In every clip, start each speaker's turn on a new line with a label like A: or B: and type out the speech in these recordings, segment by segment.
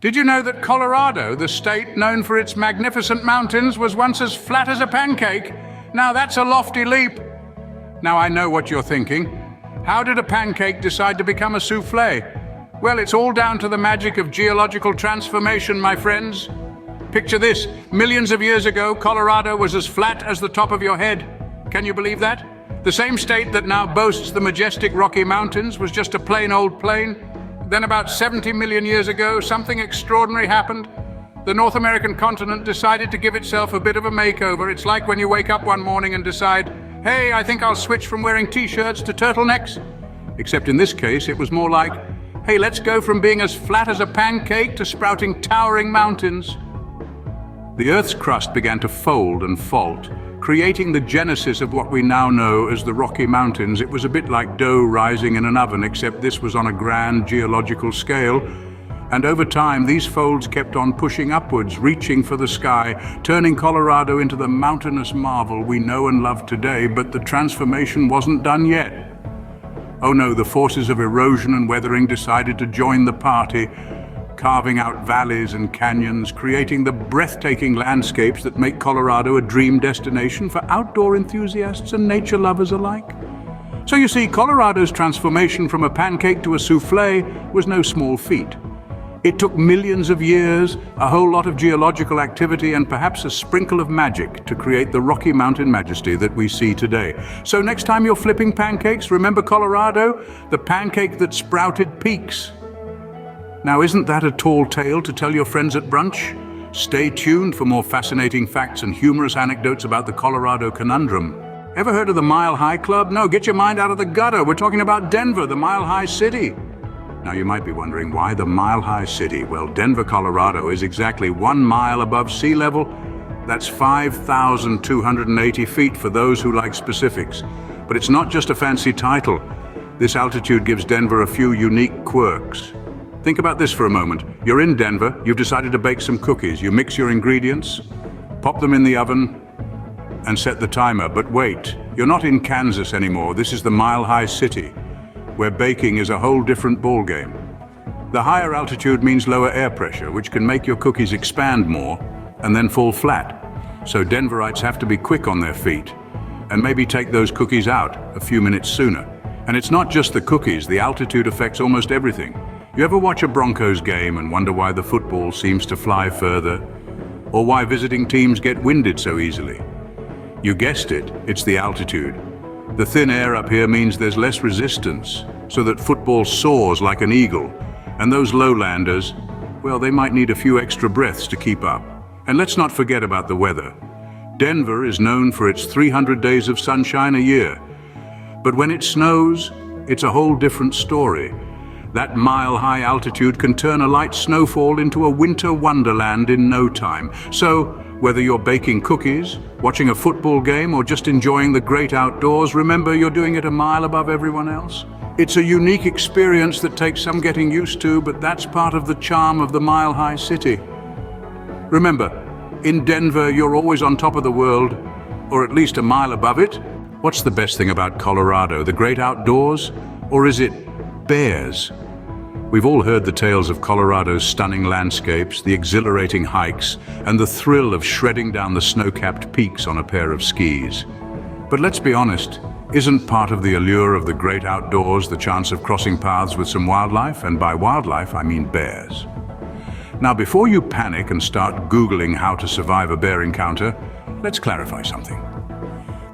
A: Did you know that Colorado, the state known for its magnificent mountains, was once as flat as a pancake? Now that's a lofty leap. Now I know what you're thinking. How did a pancake decide to become a souffle? Well, it's all down to the magic of geological transformation, my friends. Picture this. Millions of years ago, Colorado was as flat as the top of your head. Can you believe that? The same state that now boasts the majestic Rocky Mountains was just a plain old plain. Then about 70 million years ago, something extraordinary happened. The North American continent decided to give itself a bit of a makeover. It's like when you wake up one morning and decide, hey, I think I'll switch from wearing t-shirts to turtlenecks. Except in this case, it was more like, hey, let's go from being as flat as a pancake to sprouting towering mountains. The Earth's crust began to fold and fault, creating the genesis of what we now know as the Rocky Mountains. It was a bit like dough rising in an oven, except this was on a grand geological scale. And over time, these folds kept on pushing upwards, reaching for the sky, turning Colorado into the mountainous marvel we know and love today. But the transformation wasn't done yet. Oh no, the forces of erosion and weathering decided to join the party, carving out valleys and canyons, creating the breathtaking landscapes that make Colorado a dream destination for outdoor enthusiasts and nature lovers alike. So you see, Colorado's transformation from a pancake to a souffle was no small feat. It took millions of years, a whole lot of geological activity, and perhaps a sprinkle of magic to create the Rocky Mountain Majesty that we see today. So next time you're flipping pancakes, remember Colorado, the pancake that sprouted peaks. Now, isn't that a tall tale to tell your friends at brunch? Stay tuned for more fascinating facts and humorous anecdotes about the Colorado conundrum. Ever heard of the Mile High Club? No, get your mind out of the gutter. We're talking about Denver, the Mile High City. Now, you might be wondering, why the Mile High City? Well, Denver, Colorado is exactly 1 mile above sea level. That's 5,280 feet for those who like specifics. But it's not just a fancy title. This altitude gives Denver a few unique quirks. Think about this for a moment. You're in Denver, you've decided to bake some cookies. You mix your ingredients, pop them in the oven, and set the timer. But wait, you're not in Kansas anymore. This is the Mile High City, where baking is a whole different ballgame. The higher altitude means lower air pressure, which can make your cookies expand more and then fall flat. So Denverites have to be quick on their feet and maybe take those cookies out a few minutes sooner. And it's not just the cookies, the altitude affects almost everything. You ever watch a Broncos game and wonder why the football seems to fly further? Or why visiting teams get winded so easily? You guessed it, it's the altitude. The thin air up here means there's less resistance, so that football soars like an eagle. And those lowlanders, well, they might need a few extra breaths to keep up. And let's not forget about the weather. Denver is known for its 300 days of sunshine a year. But when it snows, it's a whole different story. That mile-high altitude can turn a light snowfall into a winter wonderland in no time. So, whether you're baking cookies, watching a football game, or just enjoying the great outdoors, remember you're doing it a mile above everyone else. It's a unique experience that takes some getting used to, but that's part of the charm of the mile-high city. Remember, in Denver, you're always on top of the world, or at least a mile above it. What's the best thing about Colorado, the great outdoors, or is it bears? We've all heard the tales of Colorado's stunning landscapes, the exhilarating hikes, and the thrill of shredding down the snow-capped peaks on a pair of skis. But let's be honest, isn't part of the allure of the great outdoors the chance of crossing paths with some wildlife? And by wildlife, I mean bears. Now, before you panic and start Googling how to survive a bear encounter, let's clarify something.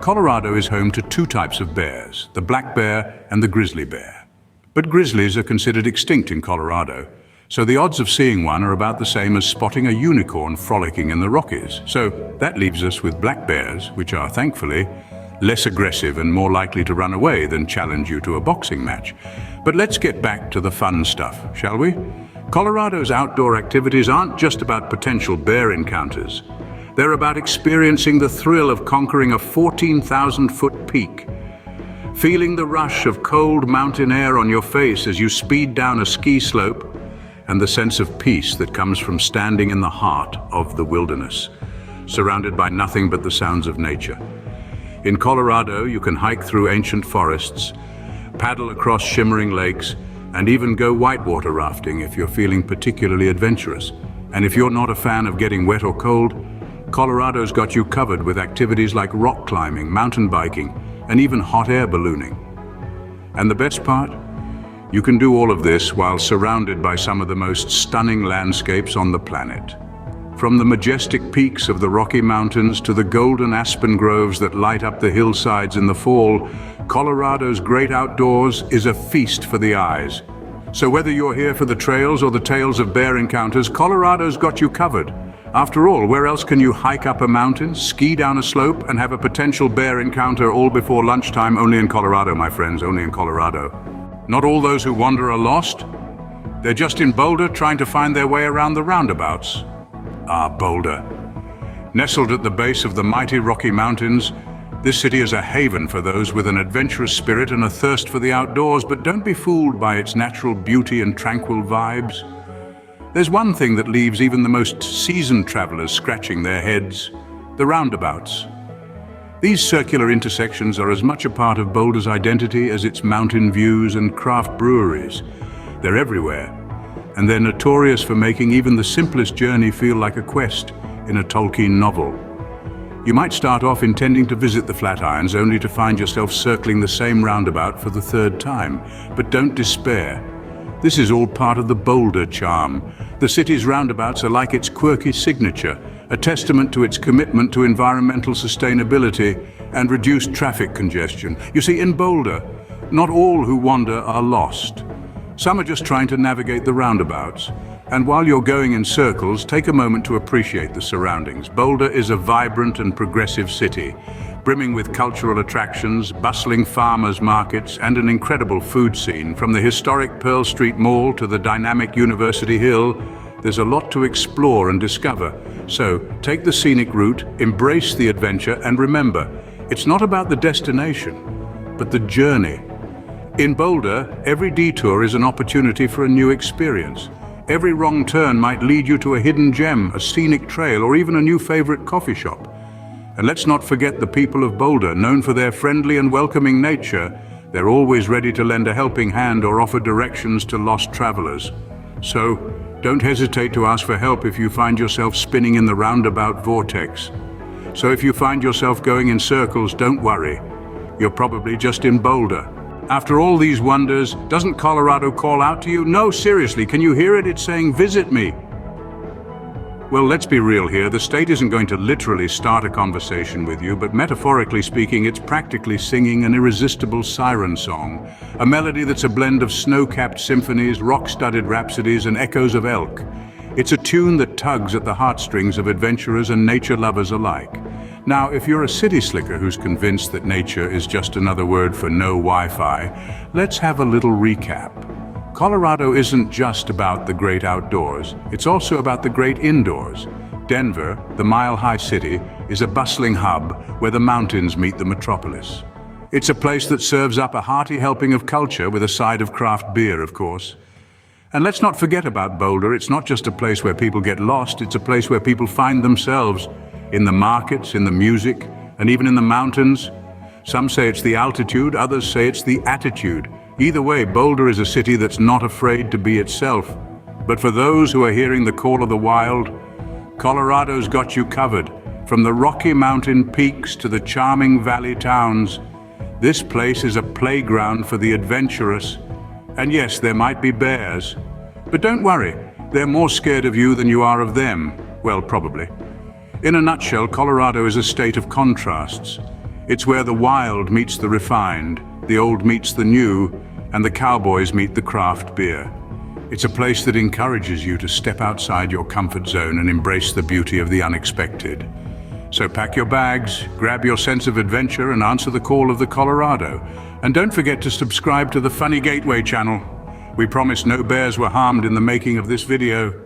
A: Colorado is home to 2 types of bears, the black bear and the grizzly bear. But grizzlies are considered extinct in Colorado, so the odds of seeing one are about the same as spotting a unicorn frolicking in the Rockies. So that leaves us with black bears, which are, thankfully, less aggressive and more likely to run away than challenge you to a boxing match. But let's get back to the fun stuff, shall we? Colorado's outdoor activities aren't just about potential bear encounters. They're about experiencing the thrill of conquering a 14,000-foot peak, feeling the rush of cold mountain air on your face as you speed down a ski slope, and the sense of peace that comes from standing in the heart of the wilderness, surrounded by nothing but the sounds of nature. In Colorado, you can hike through ancient forests, paddle across shimmering lakes, and even go whitewater rafting if you're feeling particularly adventurous. And if you're not a fan of getting wet or cold, Colorado's got you covered with activities like rock climbing, mountain biking, and even hot air ballooning. And the best part? You can do all of this while surrounded by some of the most stunning landscapes on the planet. From the majestic peaks of the Rocky Mountains to the golden aspen groves that light up the hillsides in the fall, Colorado's great outdoors is a feast for the eyes. So whether you're here for the trails or the tales of bear encounters, Colorado's got you covered. After all, where else can you hike up a mountain, ski down a slope, and have a potential bear encounter all before lunchtime? Only in Colorado, my friends, only in Colorado. Not all those who wander are lost. They're just in Boulder trying to find their way around the roundabouts. Ah, Boulder. Nestled at the base of the mighty Rocky Mountains, this city is a haven for those with an adventurous spirit and a thirst for the outdoors, but don't be fooled by its natural beauty and tranquil vibes. There's one thing that leaves even the most seasoned travelers scratching their heads: the roundabouts. These circular intersections are as much a part of Boulder's identity as its mountain views and craft breweries. They're everywhere, and they're notorious for making even the simplest journey feel like a quest in a Tolkien novel. You might start off intending to visit the Flatirons only to find yourself circling the same roundabout for the third time. But don't despair. This is all part of the Boulder charm. The city's roundabouts are like its quirky signature, a testament to its commitment to environmental sustainability and reduced traffic congestion. You see, in Boulder, not all who wander are lost. Some are just trying to navigate the roundabouts. And while you're going in circles, take a moment to appreciate the surroundings. Boulder is a vibrant and progressive city, brimming with cultural attractions, bustling farmers markets, and an incredible food scene. From the historic Pearl Street Mall to the dynamic University Hill, there's a lot to explore and discover. So, take the scenic route, embrace the adventure, and remember, it's not about the destination, but the journey. In Boulder, every detour is an opportunity for a new experience. Every wrong turn might lead you to a hidden gem, a scenic trail, or even a new favorite coffee shop. And let's not forget the people of Boulder, known for their friendly and welcoming nature. They're always ready to lend a helping hand or offer directions to lost travelers. So, don't hesitate to ask for help if you find yourself spinning in the roundabout vortex. So if you find yourself going in circles, don't worry. You're probably just in Boulder. After all these wonders, doesn't Colorado call out to you? No, seriously, can you hear it? It's saying, visit me. Well, let's be real here. The state isn't going to literally start a conversation with you, but metaphorically speaking, it's practically singing an irresistible siren song, a melody that's a blend of snow-capped symphonies, rock-studded rhapsodies, and echoes of elk. It's a tune that tugs at the heartstrings of adventurers and nature lovers alike. Now, if you're a city slicker who's convinced that nature is just another word for no Wi-Fi, let's have a little recap. Colorado isn't just about the great outdoors, it's also about the great indoors. Denver, the mile-high city, is a bustling hub where the mountains meet the metropolis. It's a place that serves up a hearty helping of culture with a side of craft beer, of course. And let's not forget about Boulder. It's not just a place where people get lost, it's a place where people find themselves. In the markets, in the music, and even in the mountains. Some say it's the altitude, others say it's the attitude. Either way, Boulder is a city that's not afraid to be itself. But for those who are hearing the call of the wild, Colorado's got you covered. From the Rocky Mountain peaks to the charming valley towns, this place is a playground for the adventurous. And yes, there might be bears. But don't worry, they're more scared of you than you are of them. Well, probably. In a nutshell, Colorado is a state of contrasts. It's where the wild meets the refined, the old meets the new, and the cowboys meet the craft beer. It's a place that encourages you to step outside your comfort zone and embrace the beauty of the unexpected. So pack your bags, grab your sense of adventure, and answer the call of the Colorado. And don't forget to subscribe to the Funny Gateway channel. We promise no bears were harmed in the making of this video.